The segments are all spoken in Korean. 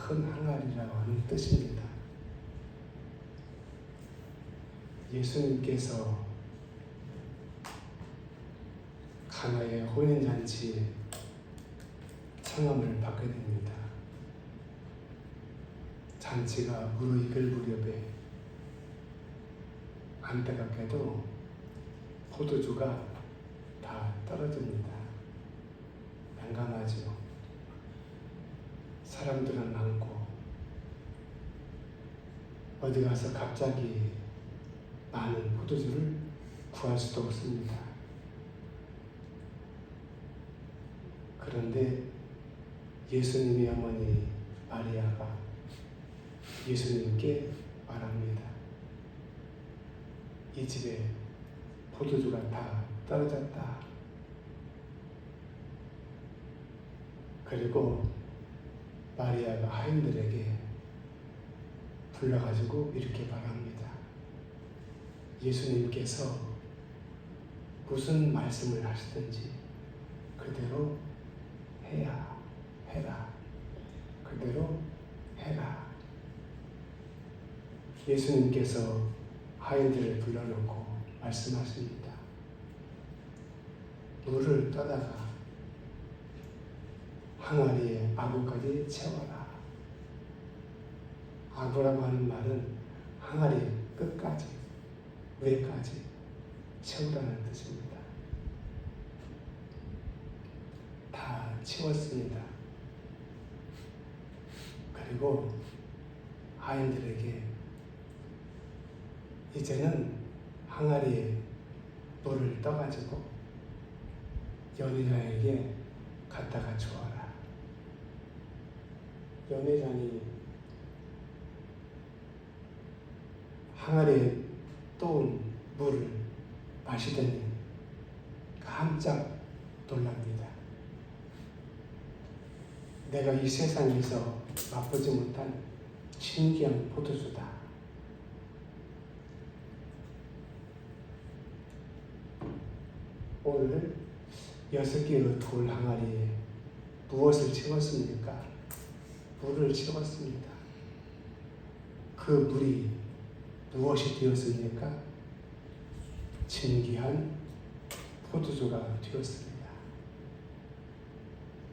큰 항아리라고 하는 뜻입니다. 예수님께서 가나의 혼인잔치에 청함을 받게 됩니다. 잔치가 무르익을 무렵에 안타깝게도 포도주가 다 떨어집니다. 난감하죠. 사람들은 많고 어디 가서 갑자기 많은 포도주를 구할 수도 없습니다. 그런데 예수님의 어머니 마리아가 예수님께 말합니다. 이 집에 포도주가 다 떨어졌다. 그리고 마리아가 하인들에게 불러가지고 이렇게 말합니다. 예수님께서 무슨 말씀을 하시든지 그대로 해라. 그대로 해라. 예수님께서 하인들을 불러놓고 말씀하십니다. 물을 떠다가 항아리에 아구까지 채워라. 아구라고 하는 말은 항아리 끝까지, 위까지 채우라는 뜻입니다. 다 채웠습니다. 그리고 하인들에게 이제는 항아리에 물을 떠가지고 연회장에게 갖다가 주어라. 연회장이 항아리에 떠온 물을 마시더니 깜짝 놀랍니다. 내가 이 세상에서 맛보지 못한 신기한 포도주다. 오늘 6개의 돌 항아리에 무엇을 채웠습니까? 물을 채웠습니다. 그 물이 무엇이 되었습니까? 진귀한 포도주가 되었습니다.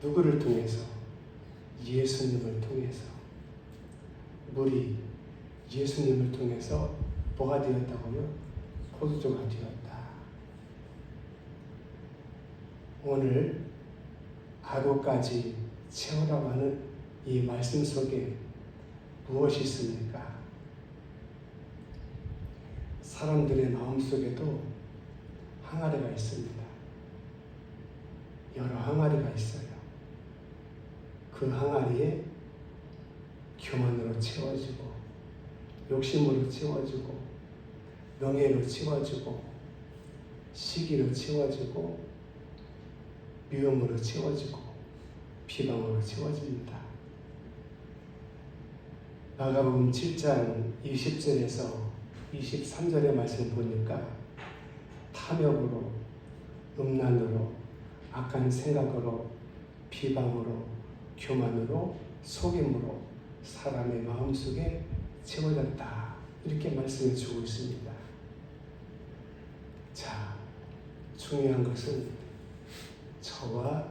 누구를 통해서? 예수님을 통해서. 물이 예수님을 통해서 뭐가 되었다고요? 포도주가 되었다. 오늘 아구까지 채우라고 하는 이 말씀 속에 무엇이 있습니까? 사람들의 마음속에도 항아리가 있습니다. 여러 항아리가 있어요. 그 항아리에 교만으로 채워지고, 욕심으로 채워지고, 명예로 채워지고, 시기로 채워지고, 미움으로 채워지고, 비방으로 채워집니다. 마가복음 7장 20절에서 23절의 말씀 보니까 탐욕으로, 음란으로, 악한 생각으로, 비방으로, 교만으로, 속임으로 사람의 마음속에 채워졌다. 이렇게 말씀해 주고 있습니다. 자, 중요한 것은 저와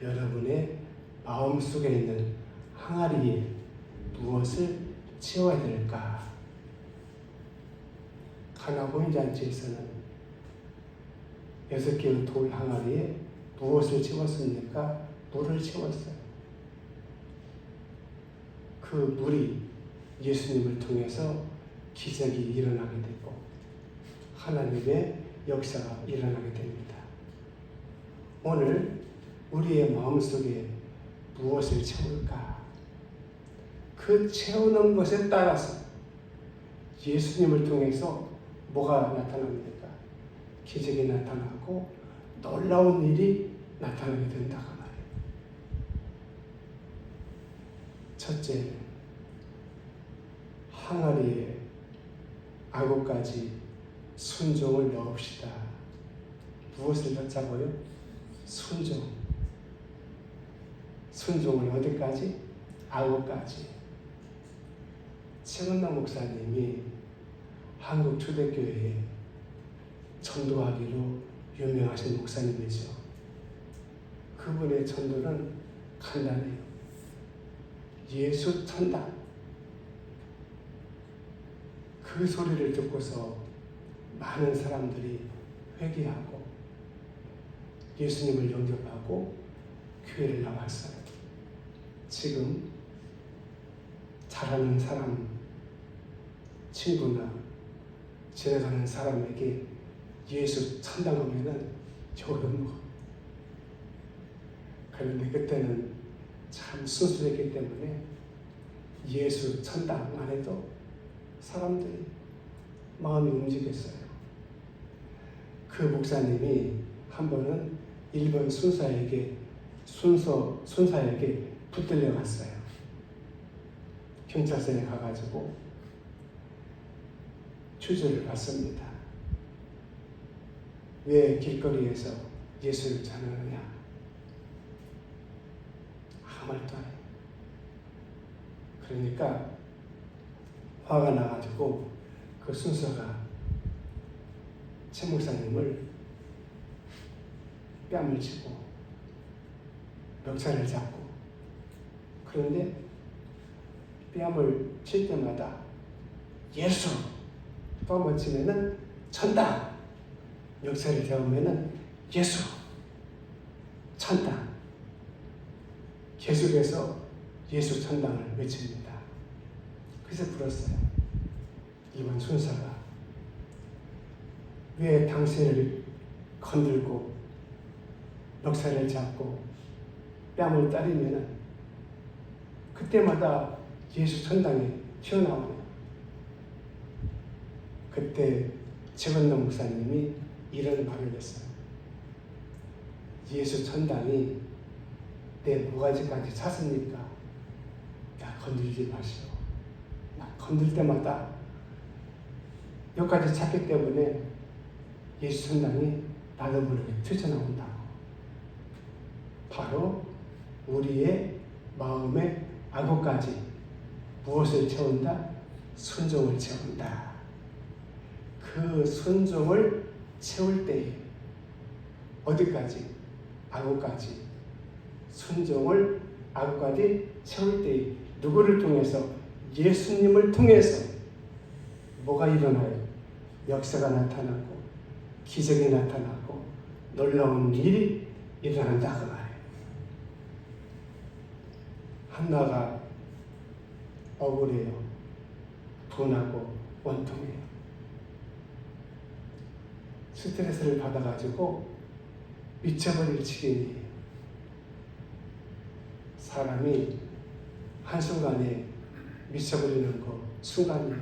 여러분의 마음속에 있는 항아리에 무엇을 채워야 될까? 가나 혼인잔치에서는 6개의 돌 항아리에 무엇을 채웠습니까? 물을 채웠어요. 그 물이 예수님을 통해서 기적이 일어나게 되고 하나님의 역사가 일어나게 됩니다. 오늘 우리의 마음속에 무엇을 채울까? 그 채우는 것에 따라서 예수님을 통해서 뭐가 나타납니까? 기적이 나타나고 놀라운 일이 나타나게 된다고 말해요. 첫째, 항아리에 아구까지 순종을 넣읍시다. 무엇을 넣자고요? 순종. 순종을 어디까지? 아구까지. 최은남 목사님이 한국 초대교회에 전도하기로 유명하신 목사님이죠. 그분의 전도는 간단해요. 예수 천당. 그 소리를 듣고서 많은 사람들이 회개하고 예수님을 영접하고 교회를 나왔어요. 지금 잘 아는 사람, 친구나 지나가는 사람에게 예수 천당 오면은 좋은 거. 그런데 그때는 참 순수했기 때문에 예수 천당 안 해도 사람들이 마음이 움직였어요. 그 목사님이 한 번은 일본 순사에게 붙들려 갔어요. 경찰서에 가가지고 추조를 받습니다. 왜 길거리에서 예수를 전하느냐? 아무 말도 안 해요. 그러니까 화가 나가지고 그 순서가 최 목사님을 뺨을 치고 멱살을 잡고, 그런데 뺨을 칠 때마다 예수 뺨을 치면은 천당, 멱살을 잡으면은 예수 천당, 계속해서 예수 천당을 외칩니다. 그래서 불었어요. 이번 순사가 왜 당신을 건들고 멱살을 잡고 뺨을 때리면은 그때마다 예수 천당이 튀어나오네요. 그때 최건동 목사님이 이런 말을 했어요. 예수 천당이 내 모가지까지 찼으니까 나 건들지 마시오. 나 건들 때마다 여기까지 찼기 때문에 예수 천당이 나도 모르게 튀어나온다고. 바로 우리의 마음의 악어까지 무엇을 채운다? 순종을 채운다. 그 순종을 채울 때에 어디까지? 악어까지. 순종을 악어까지 채울 때에 누구를 통해서? 예수님을 통해서 뭐가 일어나요? 역사가 나타나고 기적이 나타나고 놀라운 일이 일어난다 그 말이에요. 한나가 억울해요. 분하고 원통해요. 스트레스를 받아가지고 미쳐버릴 지경이에요. 사람이 한순간에 미쳐버리는 거 순간이에요.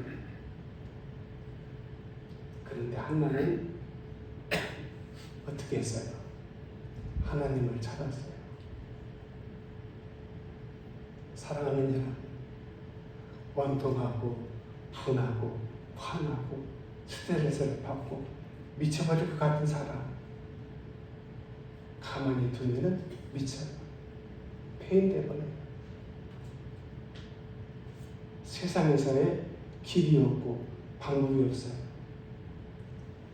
그런데 한나는 어떻게 했어요? 하나님을 찾았어요. 사랑하는 자, 원통하고 분하고 화나고 스트레스를 받고 미쳐버릴 것 같은 사람 가만히 두면은 미쳐요. 폐인돼 버려요. 세상에서의 길이 없고 방법이 없어요.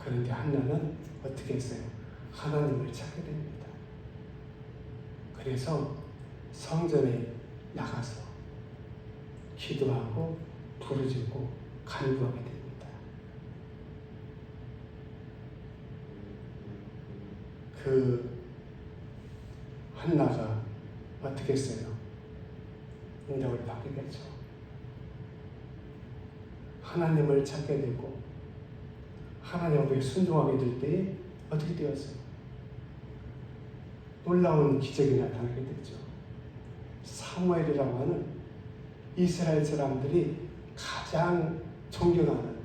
그런데 한나는 어떻게 했어요? 하나님을 찾게 됩니다. 그래서 성전에 나가서 기도하고 부르짖고 간구하게 됩니다. 그 한나가 어떻게 했어요? 응답을 받게 되죠. 하나님을 찾게 되고 하나님에게 순종하게 될 때에 어떻게 되었어요? 놀라운 기적이 나타나게 되죠. 사무엘이라고 하는 이스라엘 사람들이 가장 존경하는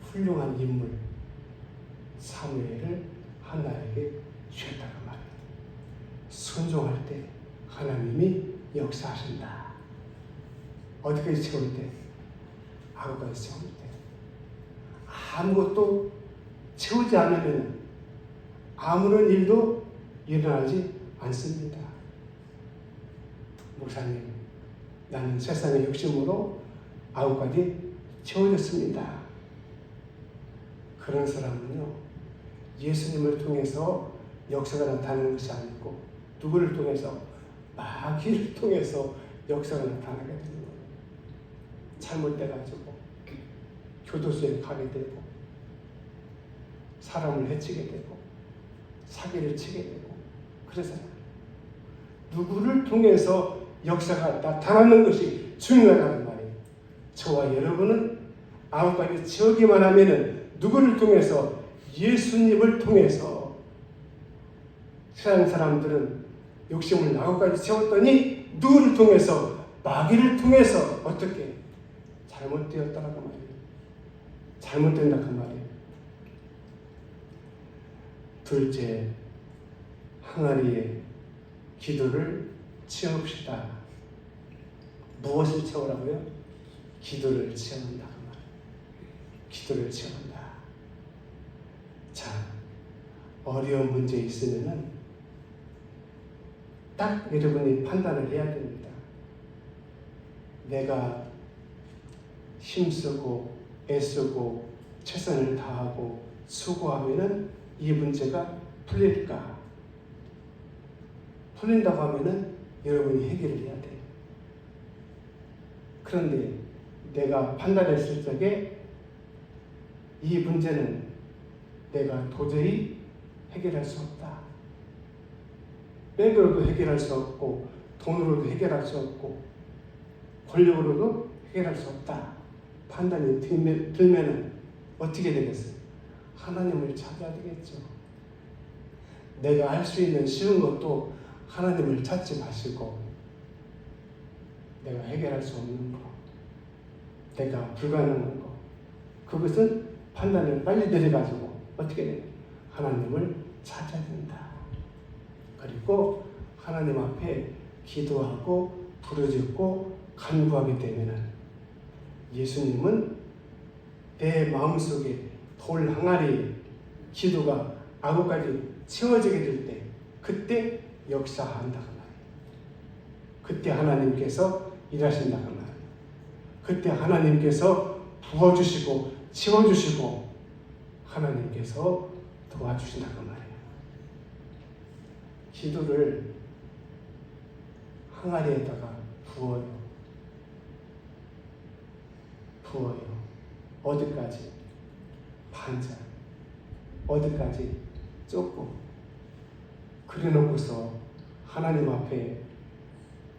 훌륭한 인물 사무엘을 한나에게 주셨다고 말해요. 순종할 때 하나님이 역사하신다. 어디까지 채울 때? 악어까지 채울 때. 아무것도 채우지 않으면 아무런 일도 일어나지 않습니다. 목사님, 나는 세상의 욕심으로 아우까지 채워졌습니다. 그런 사람은요, 예수님을 통해서 역사가 나타나는 것이 아니고 누구를 통해서? 마귀를 통해서 역사가 나타나게 되는 거예요. 잘못돼가지고 교도소에 가게 되고 사람을 해치게 되고 사기를 치게 되고 그래서 누구를 통해서 역사가 나타나는 것이 중요하다는 말이에요. 저와 여러분은 아우까지 채우기만 하면은 누구를 통해서? 예수님을 통해서. 세상 사람들은 욕심을 아우까지 채웠더니 누구를 통해서? 마귀를 통해서. 어떻게? 잘못되었다라고 말이에요. 잘못된다 그 말이에요. 둘째, 항아리에 기도를 채웁시다. 무엇을 채우라고요? 기도를 채운다 그 말이에요. 기도를 채운다. 자, 어려운 문제 있으면은 딱 여러분이 판단을 해야 됩니다. 내가 힘쓰고 애쓰고 최선을 다하고 수고하면은 이 문제가 풀릴까? 풀린다고 하면은 여러분이 해결을 해야 돼요. 그런데 내가 판단했을 적에 이 문제는 내가 도저히 해결할 수 없다. 백으로도 해결할 수 없고 돈으로도 해결할 수 없고 권력으로도 해결할 수 없다. 판단이 들면은 어떻게 되겠어요? 하나님을 찾아야 되겠죠. 내가 할 수 있는 쉬운 것도 하나님을 찾지 마시고 내가 해결할 수 없는 거, 내가 불가능한 거, 그것은 판단을 빨리 내려가지고 어떻게 돼요? 하나님을 찾아야 된다. 그리고 하나님 앞에 기도하고 부르짖고 간구하게 되면은 예수님은 내 마음속에 돌 항아리 기도가 아구까지 채워지게 될 때 그때 역사한다 그 말이에요. 그때 하나님께서 일하신다 그 말이에요. 그때 하나님께서 부어주시고 채워주시고 하나님께서 도와주신다 그 말이에요. 기도를 항아리에다가 부어요. 어디까지? 반잔. 어디까지? 조금. 그래놓고서 하나님 앞에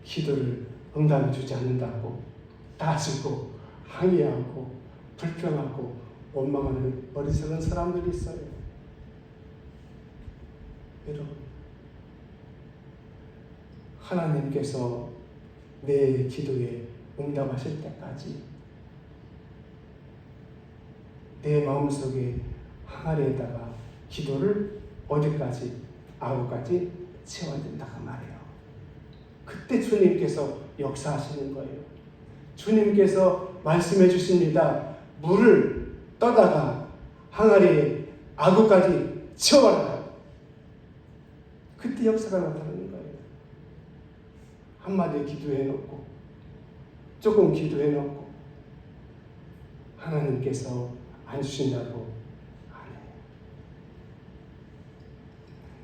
기도를 응답해 주지 않는다고 따지고 항의하고 불평하고 원망하는 어리석은 사람들이 있어요. 여러분, 하나님께서 내 기도에 응답하실 때까지 내 마음속에 항아리에다가 기도를 어디까지? 아구까지 채워야 된다 그 말이에요. 그때 주님께서 역사하시는 거예요. 주님께서 말씀해 주십니다. 물을 떠다가 항아리에 아구까지 채워라. 그때 역사가 나타나는 거예요. 한마디 기도해 놓고 조금 기도해 놓고 하나님께서 안 주신다고 안 해요.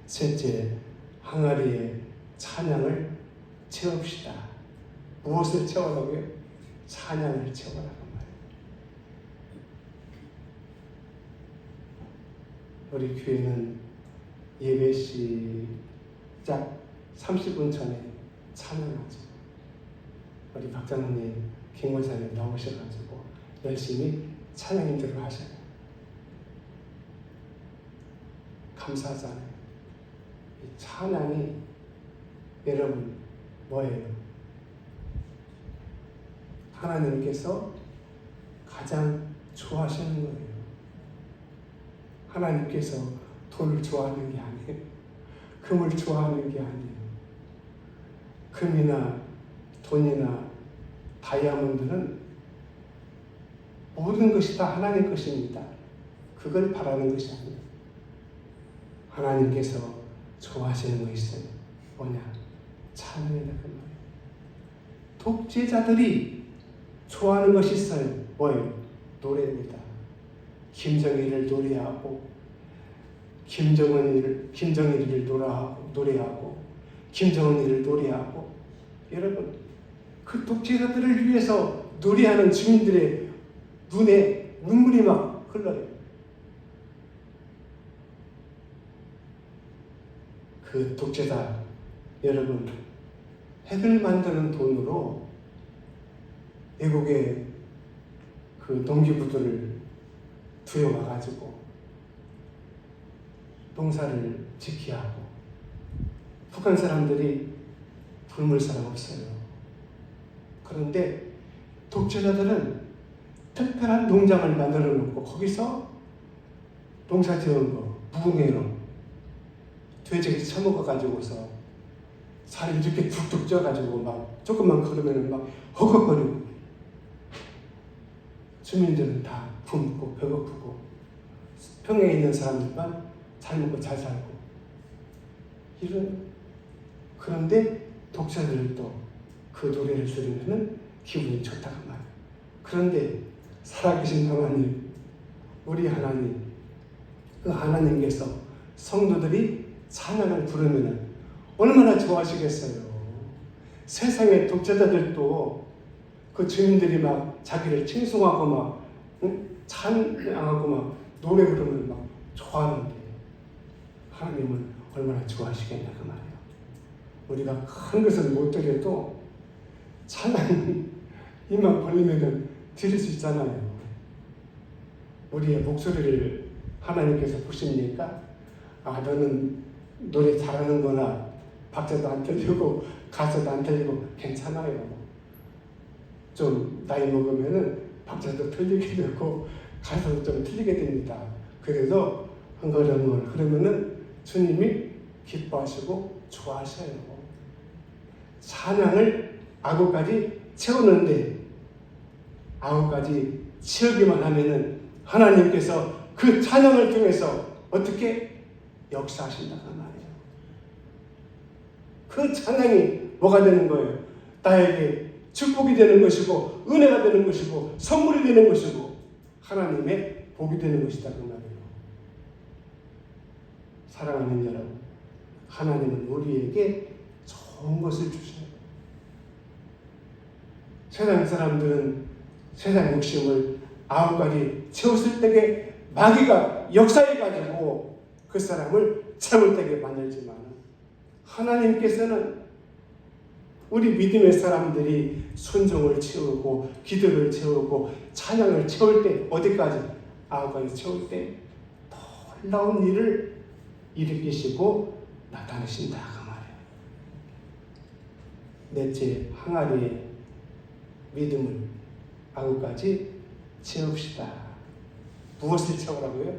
셋째, 항아리에 찬양을 채웁시다. 무엇을 채우라고요? 찬양을 채우라고 말해요. 우리 교회는 예배 시작 30분 전에 찬양하죠. 우리 박장로님, 김원사님 나오셔가지고 열심히 찬양 인도를 하셔요. 감사하잖아요. 이 찬양이 여러분 뭐예요? 하나님께서 가장 좋아하시는 거예요. 하나님께서 돈을 좋아하는 게 아니에요. 금을 좋아하는 게 아니에요. 금이나 돈이나 다이아몬드는 모든 것이 다 하나님 것입니다. 그걸 바라는 것이 아니에요. 하나님께서 좋아하시는 거 있어요. 뭐냐? 찬양이다 그 말이에요. 독재자들이 좋아하는 것이 있어요. 뭐예요? 노래입니다. 김정일을 노래하고, 김정일을 노래하고, 김정은이를 노래하고. 여러분, 그 독재자들을 위해서 노래하는 주민들의 눈에 눈물이 막 흘러요. 그 독재자 여러분, 핵을 만드는 돈으로 외국의 그 동기부들을 들여와가지고 농사를 짓게 하고, 북한 사람들이 굶을 사람 없어요. 그런데 독재자들은 특별한 농장을 만들어 놓고 거기서 농사 지은 거 무공해로 돼지가 처먹어가지고서 살이 이렇게 툭툭 쪄가지고 막 조금만 걸으면 막 허걱거리고, 주민들은 다 굶고 배고프고, 평양에 있는 사람들만 잘 먹고 잘 살고 그런데 독자들도 그 노래를 들으면 기분이 좋다고 말이에요. 그런데 살아계신 하나님, 우리 하나님, 그 하나님께서 성도들이 찬양을 부르면 얼마나 좋아하시겠어요. 세상의 독재자들도 그 주민들이 막 자기를 칭송하고 막 찬양하고 막 노래 부르면 막 좋아하는데, 하나님은 얼마나 좋아하시겠냐 그 말이에요. 우리가 큰 것을 못 드려도 찬양 입만 벌리면 드릴 수 있잖아요. 우리의 목소리를 하나님께서 보십니까? 아, 너는 노래 잘하는구나. 박자도 안 틀리고 가사도 안 틀리고 괜찮아요. 좀 나이 먹으면은 박자도 틀리게 되고 가사도 좀 틀리게 됩니다. 그래도 흥얼흥얼 그러면은 주님이 기뻐하시고 좋아하셔요. 찬양을 아구까지 채우는데, 아구까지 채우기만 하면은 하나님께서 그 찬양을 통해서 어떻게 역사하신다고 말이에요. 그 찬양이 뭐가 되는 거예요? 나에게 축복이 되는 것이고, 은혜가 되는 것이고, 선물이 되는 것이고, 하나님의 복이 되는 것이다 그 말이에요. 사랑하는 여러분, 하나님은 우리에게 좋은 것을 주셔요. 세상 사람들은 세상 욕심을 아우까지 채웠을 때에 마귀가 역사해가지고 그 사람을 채울 때에 만들지만, 하나님께서는 우리 믿음의 사람들이 순종을 채우고 기도를 채우고 찬양을 채울 때, 어디까지? 아우까지 채울 때 놀라운 일을 일으키시고 나타내신다 그 말이에요. 넷째, 항아리에 믿음을 아구까지 채웁시다. 무엇을 채우라고요?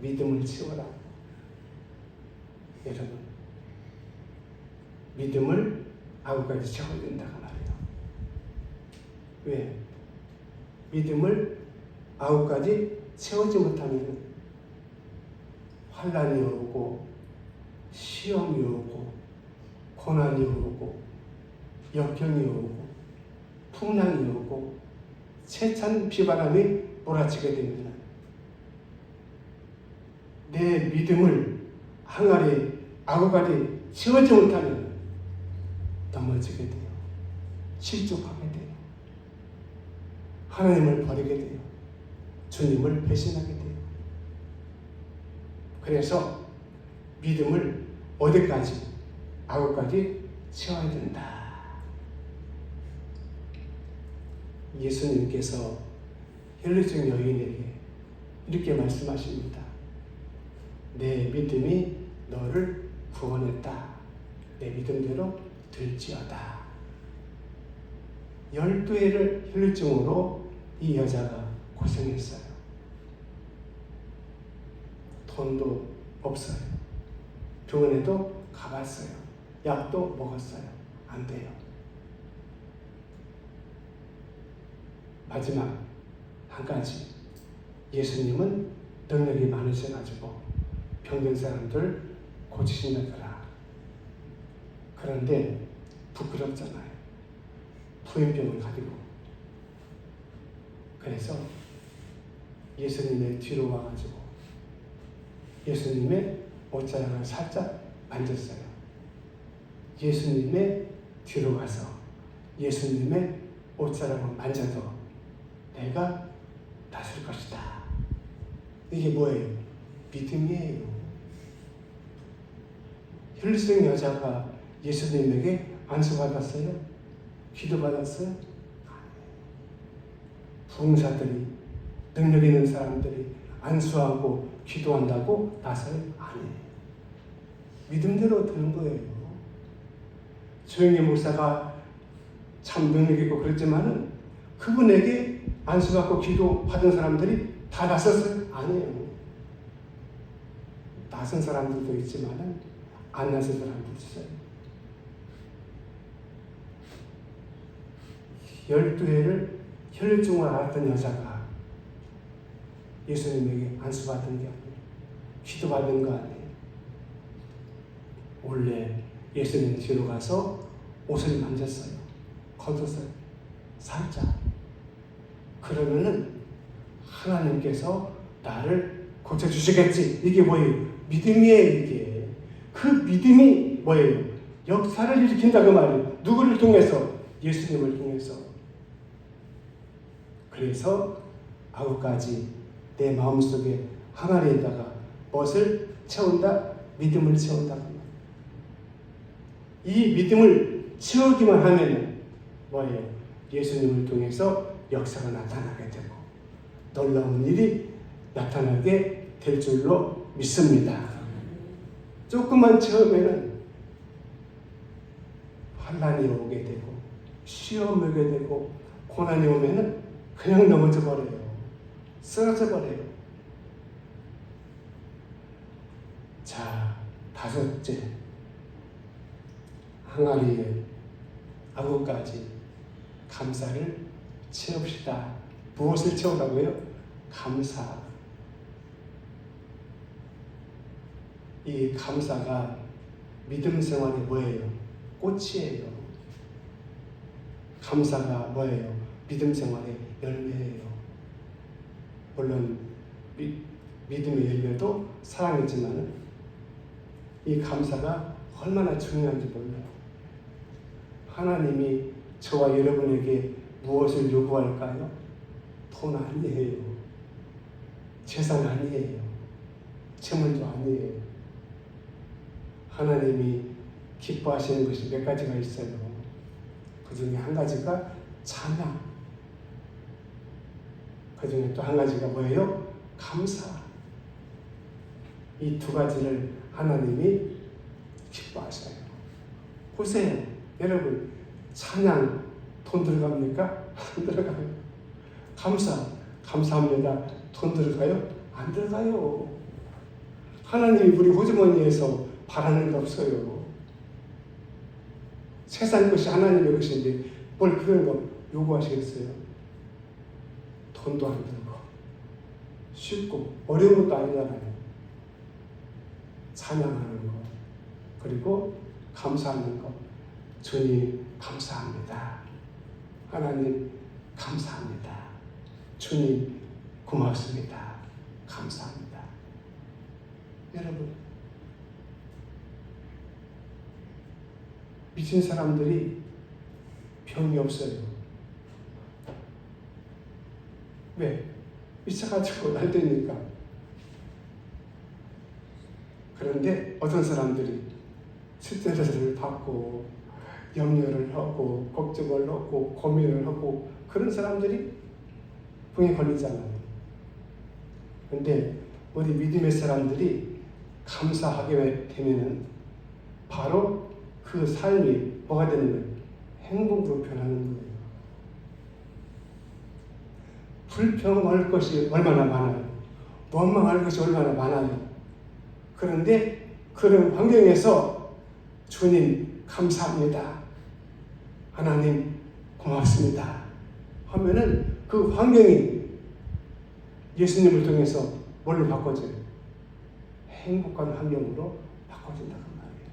믿음을 채우라. 여러분, 믿음을 아구까지 채워야 된다고 말이에요. 왜? 믿음을 아구까지 채우지 못하면 환난이 오고, 시험이 오고, 고난이 오고, 역경이 오고, 풍랑이 오고, 세찬 비바람이 몰아치게 됩니다. 내 믿음을 항아리 아구까지 채우지 못하면 넘어지게 돼요. 실족하게 돼요. 하나님을 버리게 돼요. 주님을 배신하게 돼요. 그래서 믿음을 어디까지? 아구까지 채워야 된다. 예수님께서 혈루증 여인에게 이렇게 말씀하십니다. 내 믿음이 너를 구원했다. 내 믿음대로 될지어다. 12회를 혈루증으로 이 여자가 고생했어요. 돈도 없어요. 병원에도 가봤어요. 약도 먹었어요. 안 돼요. 마지막 한 가지, 예수님은 능력이 많으셔가지고 병든 사람들 고치신다더라. 그런데 부끄럽잖아요. 부인병을 가지고 그래서 예수님의 뒤로 와가지고 예수님의 옷자락을 살짝 만졌어요. 예수님의 뒤로 가서 예수님의 옷자락을 만져도 내가 낫을 것이다. 이게 뭐예요? 믿음이에요. 혈루증 여자가 예수님에게 안수받았어요? 기도받았어요? 부흥사들이, 능력 있는 사람들이 안수하고 기도한다고 나서요? 아니에요. 믿음대로 되는 거예요. 조영희 목사가 참 능력 있고 그랬지만은 그분에게 안수받고 기도받은 사람들이 다 나섰어요? 아니에요. 나선 사람들도 있지만은 안 나선 사람들도 있어요. 12회를 혈루증을 앓았던 여자가 예수님에게 안수받은 게 아니에요. 기도받은 거 아니에요. 원래 예수님 뒤로 가서 옷을 만졌어요. 걷었어요. 살짝. 그러면은 하나님께서 나를 고쳐주시겠지. 이게 뭐예요? 믿음이에요, 이게. 그 믿음이 뭐예요? 역사를 일으킨다 그 말이에요. 누구를 통해서? 예수님을 통해서. 그래서 아구까지 내 마음속에 항아리에다가 무엇을 채운다? 믿음을 채운다. 이 믿음을 채우기만 하면 뭐예요? 예수님을 통해서 역사가 나타나게 되고 놀라운 일이 나타나게 될 줄로 믿습니다. 조금만 채우면은 환난이 오게 되고 시험이 오게 되고 고난이 오면은 그냥 넘어져 버려요. 쓰러져 버려요. 자, 5째. 항아리에 아구까지 감사를 채웁시다. 무엇을 채우라고요? 감사. 이 감사가 믿음 생활의 뭐예요? 꽃이에요. 감사가 뭐예요? 믿음 생활의 열매예요. 물론 믿음의 열매도 사랑이지만 이 감사가 얼마나 중요한지 몰라요. 하나님이 저와 여러분에게 무엇을 요구할까요? 돈 아니에요. 재산 아니에요. 재물도 아니에요. 하나님이 기뻐하시는 것이 몇 가지가 있어요. 그 중에 한 가지가 찬양. 그 중에 또 한 가지가 뭐예요? 감사. 이 2가지를 하나님이 기뻐하셔요. 보세요. 여러분, 찬양 돈 들어갑니까? 안 들어가요. 감사합니다. 돈 들어가요? 안 들어가요. 하나님이 우리 호주머니에서 바라는 게 없어요. 세상 것이 하나님의 것인데 뭘 그런 거 요구하시겠어요? 돈도 안 들고 쉽고 어려운 것도 아니잖아요. 찬양하는 거 그리고 감사하는 거. 주님 감사합니다. 하나님 감사합니다. 주님 고맙습니다. 감사합니다. 여러분, 미친 사람들이 병이 없어요. 왜? 미쳐가지고 날뛰니까. 그런데 어떤 사람들이 스트레스를 받고 염려를 하고 걱정을 하고 고민을 하고 그런 사람들이 병에 걸리잖아요. 그런데 우리 믿음의 사람들이 감사하게 되면은 바로 그 삶이 뭐가 되는 거예요? 행복으로 변하는 거예요. 불평할 것이 얼마나 많아요. 원망할 것이 얼마나 많아요. 그런데 그런 환경에서 주님 감사합니다. 하나님 고맙습니다. 하면은 그 환경이 예수님을 통해서 뭘로 바꿔져요? 행복한 환경으로 바꿔진다고 말이에요.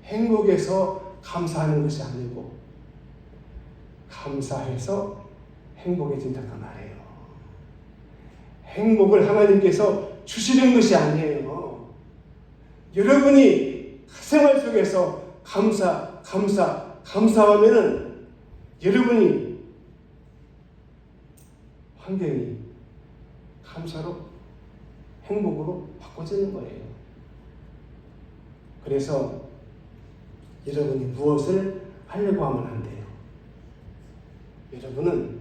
행복에서 감사하는 것이 아니고 감사해서 행복해진다고 말해요. 행복을 하나님께서 주시는 것이 아니에요. 여러분이 생활 속에서 감사하면은 여러분이 환경이 감사로 행복으로 바꿔지는 거예요. 그래서 여러분이 무엇을 하려고 하면 안 돼요. 여러분은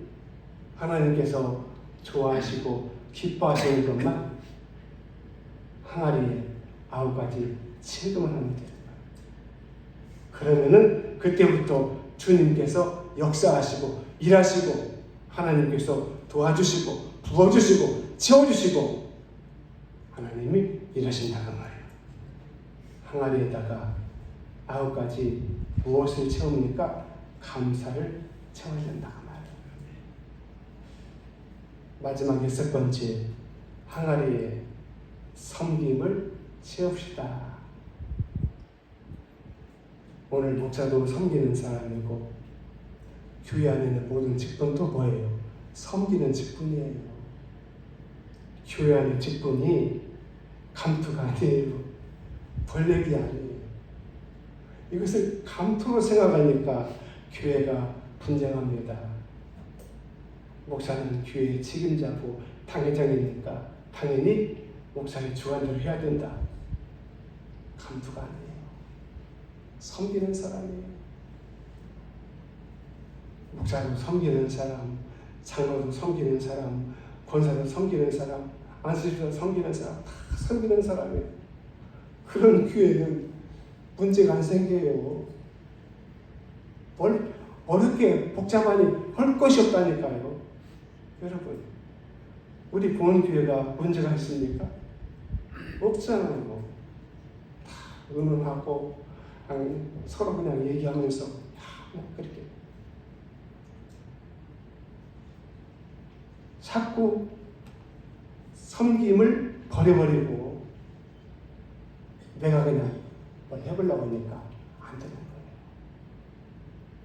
하나님께서 좋아하시고 기뻐하시는 것만 항아리에 9가지 채금을 하면 돼요. 그러면은 그때부터 주님께서 역사하시고 일하시고 하나님께서 도와주시고 부어주시고 채워주시고 하나님이 일하신다는 말이에요. 항아리에다가 9가지 무엇을 채웁니까? 감사를 채워야 된다고 말이에요. 마지막 6번째, 항아리에 섬김을 채웁시다. 오늘 목사도 섬기는 사람이고 교회 안에 있는 모든 직분도 뭐예요? 섬기는 직분이에요. 교회 안의 직분이 감투가 아니에요. 벌레기 아니에요. 이것을 감투로 생각하니까 교회가 분쟁합니다. 목사는 교회의 책임자고 당회장이니까 당연히 목사의 주관대로 해야 된다. 감투가 아니에요. 섬기는 사람이에요. 목사도 섬기는 사람, 장로도 섬기는 사람, 권사도 섬기는 사람, 안수집도 섬기는 사람, 다 섬기는 사람이에요. 그런 교회는 문제가 안 생겨요. 어렵게 복잡하니 할 것이 없다니까요. 여러분, 우리 보은교회가 문제가 있습니까? 없잖아요. 다 의논하고 서로 그냥 얘기하면서 그렇게 자꾸 섬김을 버려버리고 내가 그냥 뭘 해보려고 하니까 안 되는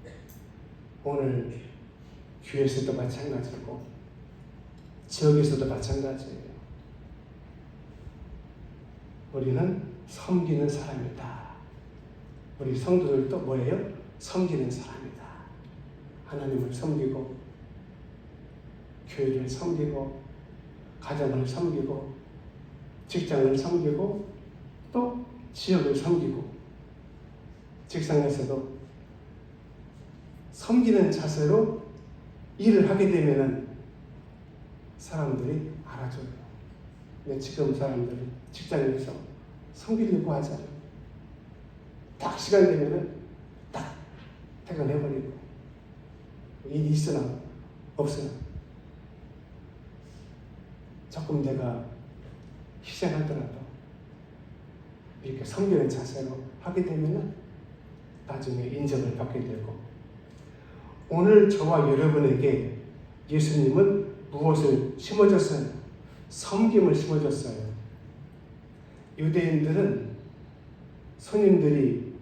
거예요. 오늘 교회에서도 마찬가지고 지역에서도 마찬가지예요. 우리는 섬기는 사람이다. 우리 성도들도 뭐예요? 섬기는 사람이다. 하나님을 섬기고 교회를 섬기고 가정을 섬기고 직장을 섬기고 또 지역을 섬기고 직장에서도 섬기는 자세로 일을 하게 되면은 사람들이 알아줘요. 근데 지금 사람들이 직장에서 섬기려고 하잖아요. 딱 시간 되면은 딱 퇴근해버리고 일이 있으나 없으나 조금 내가 희생하더라도 이렇게 섬기는 자세로 하게 되면 나중에 인정을 받게 되고 오늘 저와 여러분에게 예수님은 무엇을 심어줬어요? 섬김을 심어줬어요. 유대인들은 손님들이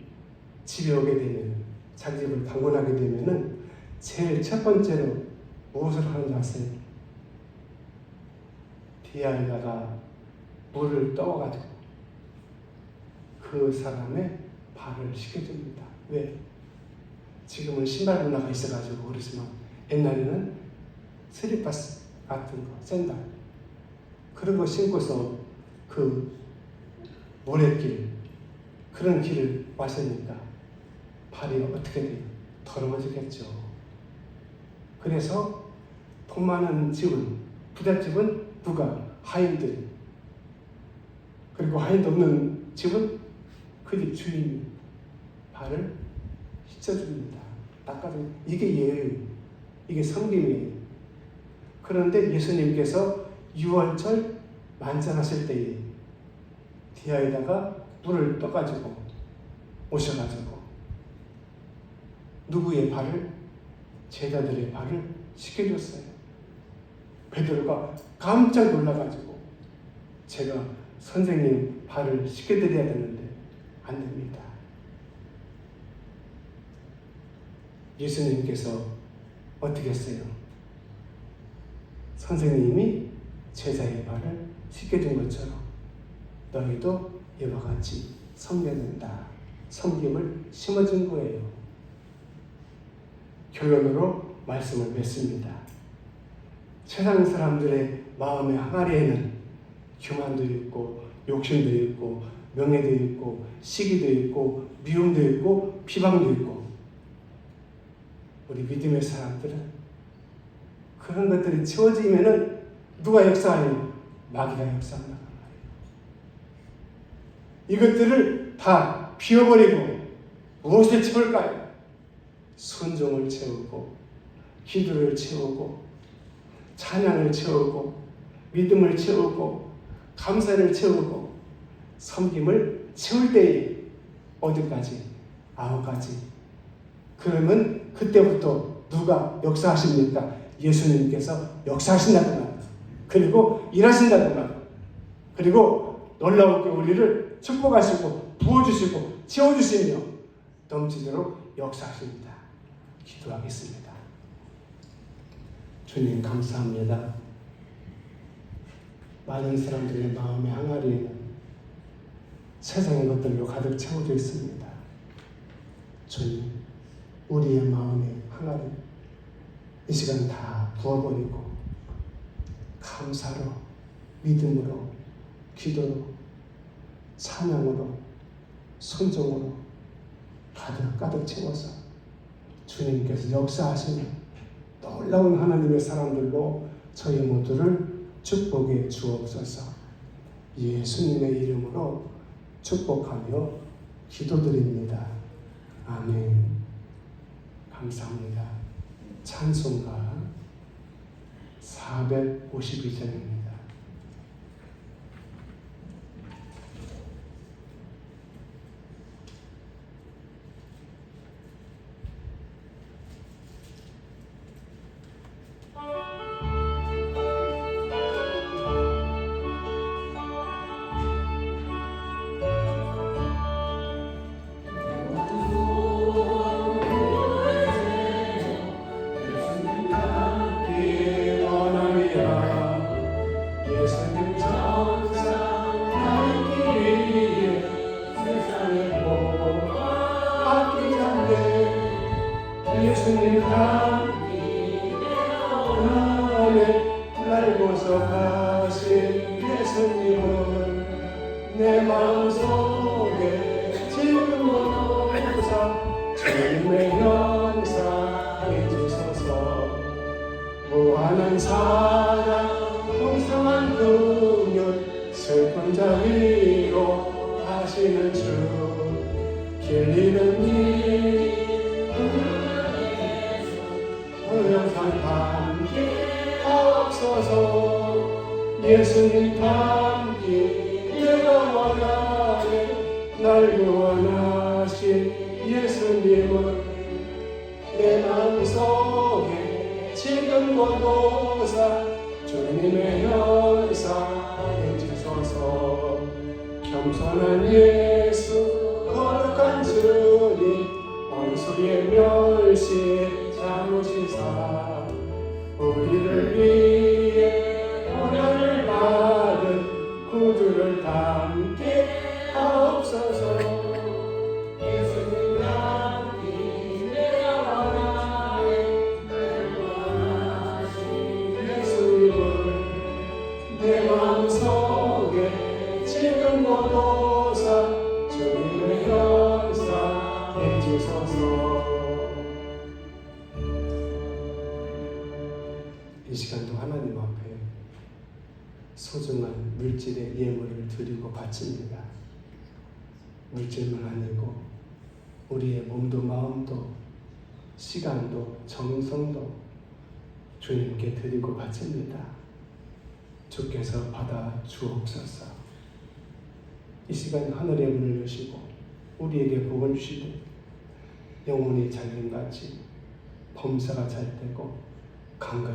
집에 오게 되면 자기 집을 방문하게 되면은 제일 첫 번째로 무엇을 하는 줄 아세요? 디아에다가 물을 떠가지고 그 사람의 발을 씻겨줍니다. 왜? 지금은 신발 문화가 있어가지고 그렇지만 옛날에는 스리퍼스 같은 거, 샌들 그런 거 신고서 그 모래길 그런 길을 왔으니까 발이 어떻게 돼요? 더러워지겠죠. 그래서 돈 많은 집은 부잣집은 누가? 하인들. 그리고 하인도 없는 집은 그 집 주인이 발을 씻어줍니다. 닦아줍니다. 이게 예의예요. 이게 섬김이에요. 그런데 예수님께서 유월절 만찬하실 때에 디아에다가 물을 떠가지고 오셔가지고 누구의 발을? 제자들의 발을 씻겨줬어요. 베드로가 깜짝 놀라가지고 제가 선생님 발을 씻겨드려야 되는데 안 됩니다. 예수님께서 어떻게 했어요? 선생님이 제자의 발을 씻겨준 것처럼 너희도 이와 같이 섬겨야 된다. 섬김을 심어준 거예요. 결론으로 말씀을 맺습니다. 세상 사람들의 마음의 항아리에는 교만도 있고 욕심도 있고 명예도 있고 시기도 있고 미움도 있고 비방도 있고, 우리 믿음의 사람들은 그런 것들이 채워지면은 누가 역사하니? 마귀가 역사한다. 이것들을 다 비워버리고 무엇을 채울까요? 순종을 채우고 기도를 채우고 찬양을 채우고 믿음을 채우고 감사를 채우고 섬김을 채울 때에 어디까지? 9가지. 그러면 그때부터 누가 역사하십니까? 예수님께서 역사하신다고 말합니다. 그리고 일하신다고 말합니다. 그리고 놀라우게 우리를 축복하시고 부어주시고 채워주시며 넘치도록 역사하십니다. 기도하겠습니다. 주님 감사합니다. 많은 사람들의 마음의 항아리에는 세상의 것들로 가득 채워져 있습니다. 주님, 우리의 마음의 항아리 이 시간 다 부어버리고 감사로, 믿음으로, 기도로, 찬양으로, 순종으로 가득 채워서 주님께서 역사하시는 놀라운 하나님의 사람들로 저희 모두를 축복해 주옵소서. 예수님의 이름으로 축복하며 기도드립니다. 아멘. 감사합니다. 찬송가 452장입니다. 예수님 함께 날고서 가신 예수님을 내 마음속에 지금도 항상 주님의 형상해 주소서. 무한한 사랑 풍성한 긍휼 슬픈 자 위로 하시는 주 길 잃은 이 항상 함께 하옵소서. 예수님 함께 내가 원하네. 날 구원하신 예수님을 내 마음속에 지금도 노사 주님의 형상해 주소서. 겸손한 예수 거룩한 주님 원수의 멸시 참으시사 우리를 위해 고난을 받은 구주를 담게 하옵소서. 예수님 함께 내가 원하네. 날 구원하신 예수님을 내 마음속에 지금도 노사 주님의 형상해 주소서. 이 시간도 하나님 앞에 소중한 물질의 예물을 드리고 바칩니다. 물질만 아니고 우리의 몸도 마음도 시간도 정성도 주님께 드리고 바칩니다. 주께서 받아 주옵소서. 이 시간 하늘의 문을 여시고 우리에게 복을 주시되 영혼이 잘림같이 범사가 잘 되고 강건히